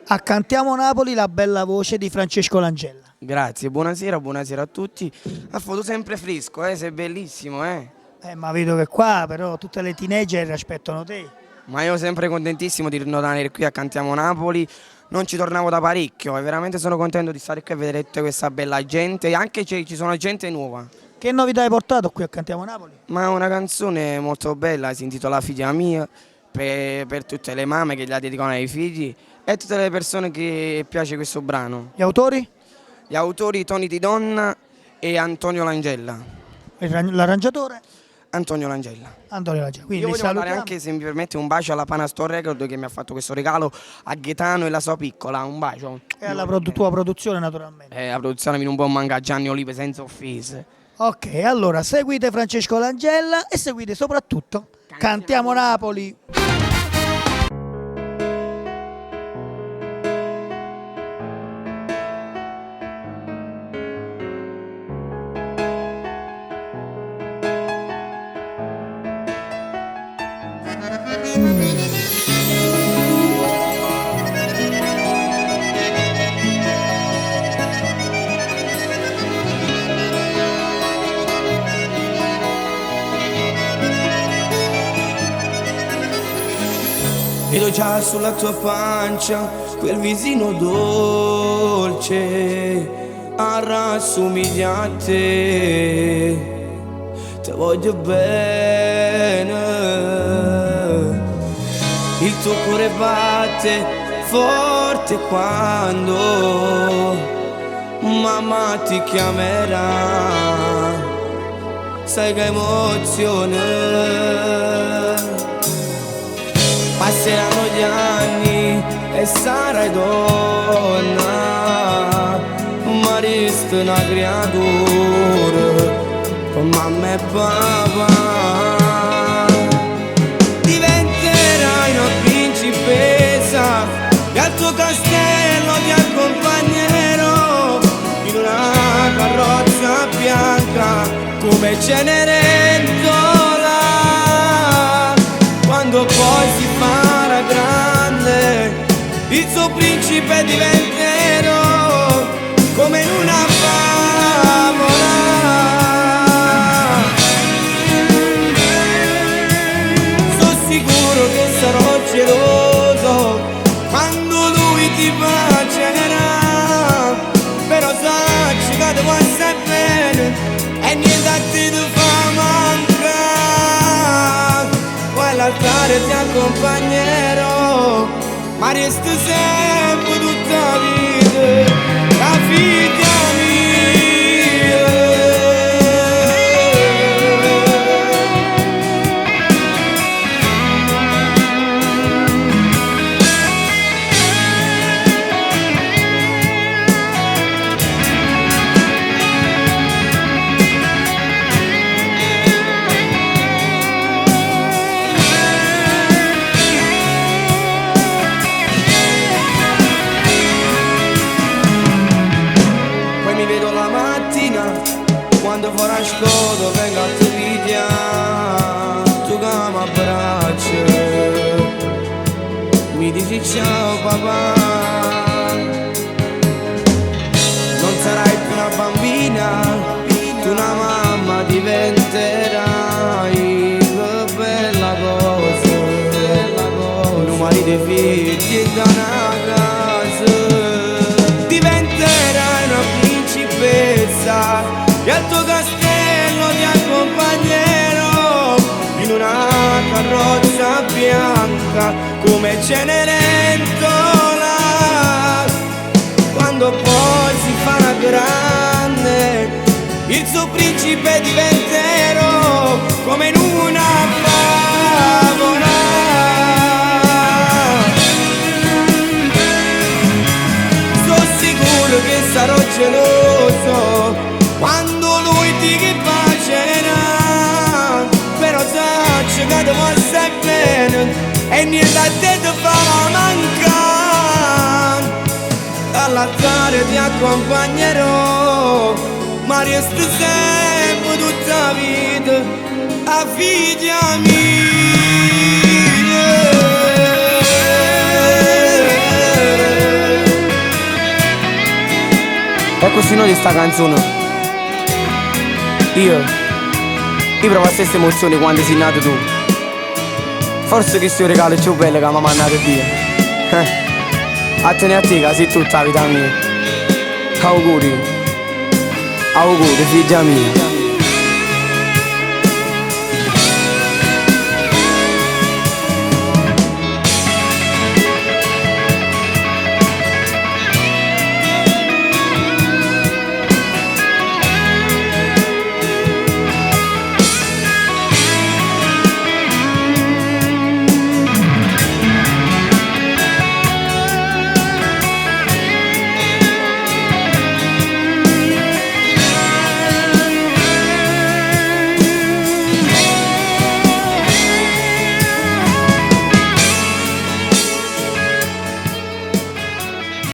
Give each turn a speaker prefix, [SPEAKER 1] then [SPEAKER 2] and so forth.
[SPEAKER 1] A Cantiamo Napoli, la bella voce di Francesco Langella.
[SPEAKER 2] Grazie, buonasera, buonasera a tutti. Ha foto sempre fresco, sei bellissimo,
[SPEAKER 1] Ma vedo che qua però tutte le teenager aspettano te.
[SPEAKER 2] Ma io sempre contentissimo di ritornare qui a Cantiamo Napoli. Non ci tornavo da parecchio e veramente sono contento di stare qui a vedere tutta questa bella gente. Anche ci sono gente nuova.
[SPEAKER 1] Che novità hai portato qui a Cantiamo Napoli?
[SPEAKER 2] Ma è una canzone molto bella, si intitola Figlia mia, per tutte le mamme che la dedicano ai figli e a tutte le persone che piace questo brano.
[SPEAKER 1] Gli autori?
[SPEAKER 2] Gli autori Toni Di Donna e Antonio Langella.
[SPEAKER 1] L'arrangiatore?
[SPEAKER 2] Antonio Langella.
[SPEAKER 1] Antonio Langella. Quindi
[SPEAKER 2] Io voglio dare
[SPEAKER 1] salutiamo.
[SPEAKER 2] anche, se mi permette, un bacio alla Pana Store Record che mi ha fatto questo regalo, a Gaetano e la sua piccola, un bacio.
[SPEAKER 1] E alla tua produzione naturalmente.
[SPEAKER 2] La produzione mi non può mancare, Gianni Olive, senza offese.
[SPEAKER 1] Ok, allora seguite Francesco Langella e seguite soprattutto Cantiamo Napoli.
[SPEAKER 3] Vedo già sulla tua pancia quel visino dolce, rassomiglia a te. Te voglio bene, il tuo cuore batte forte quando mamma ti chiamerà. Sai che emozione. Passeranno gli anni e sarai donna, ma resta una creatura con mamma e papà. Diventerai una principessa e al tuo castello ti accompagnerò in una carrozza bianca come Cenerentola. Quando poi si farà grande, il suo principe diventerò come in una favola. Sono sicuro che sarò geloso quando lui ti bacerà, però sacci che ti vuoi stare bene e niente a te ti fa mancare. All'altare ti accompagnerò, ma resta sempre tutta la vita la figlia mia. Quando farà scodo vengo a te pigliare, tu che mi abbracci, mi dici ciao papà. Non sarai più una bambina, tu una mamma diventerai. Che bella cosa, numeri dei figli da una casa. Diventerai una principessa e al tuo castello ti accompagnerò in una carrozza bianca come Cenerentola. Quando poi si farà grande, il suo principe diventerò come in una favola. Sono sicuro che sarò geloso quando lui ti bacerà, però sacci che ti vuoi stare bene e niente a te ti fa mancare. All'altare ti accompagnerò, ma resta sempre tutta la vita a figlia mia.
[SPEAKER 2] così noi di sta canzone. Io provo la stessa emozione quando sei nato tu. Forse questo regalo è più bello che mi ha mandato via. A te ne a te che sei tutta la vita mia. Auguri, auguri figlia mia.